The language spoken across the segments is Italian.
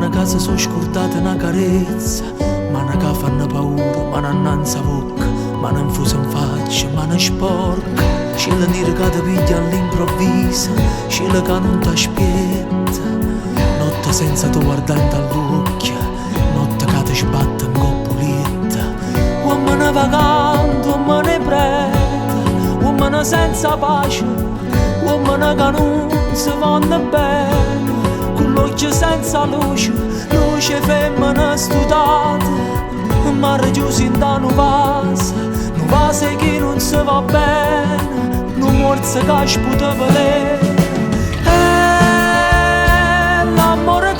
Mana casa so scordata una carezza, mana che fanno paura, mana annanza bocca, mana infusa in faccia, mana sporca. Scilla nera che ti piglia all'improvviso, scilla che non ti aspetta. Notte senza tu guardante all'occhio, notte che ti sbatte in coppoletta. Uomini vagante, uomini preta, uomini senza pace, uomini che non si vanno bene. Con l'occhio senza luce, luce femmina studata, mare chiuso in da un vaso che non si va bene, non morse che sputa veleno. L'amore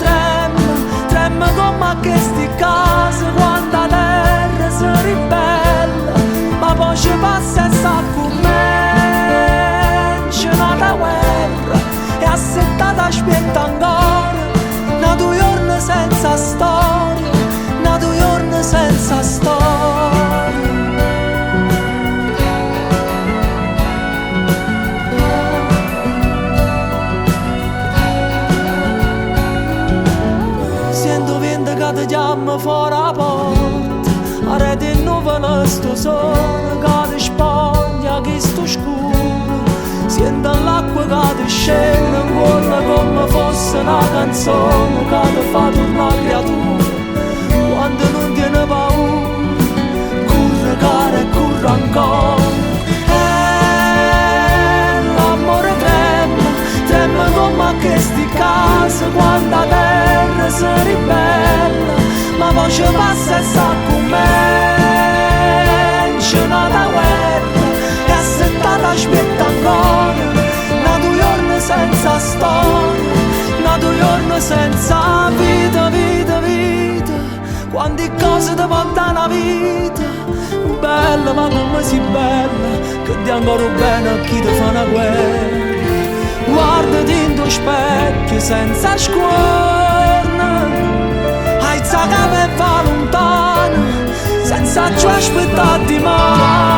trema come a questi casi quando la terra si ribella, ma poi ci passa e sa commence una guerra e assettata aspetta ancora, una 2 giorni senza storia, una 2 giorni senza storia. Sento vento che ti chiama fuori la porta, a rete in nuvole sto sole che ti spoglia che sto scuro. Sento l'acqua che ti scende in cuore come fosse una canzone che ti fa tornare creatura. Quando non tiene paura, corre cara e corre ancora. L'amore trema come a questi casi quando la terra si ribella, ma poi ci passa e sa commence una guerra e assettata aspetta ancora, una 2 giorni senza storia, una 2 giorni senza vita, vita, vita. Quante cose ti porta la vita, bella ma come si bella, che ti ancora bene a chi ti fa una guerra. Guardati in tuo specchio senza scuorna, alza capo e va lontano, senza più aspettarti mai.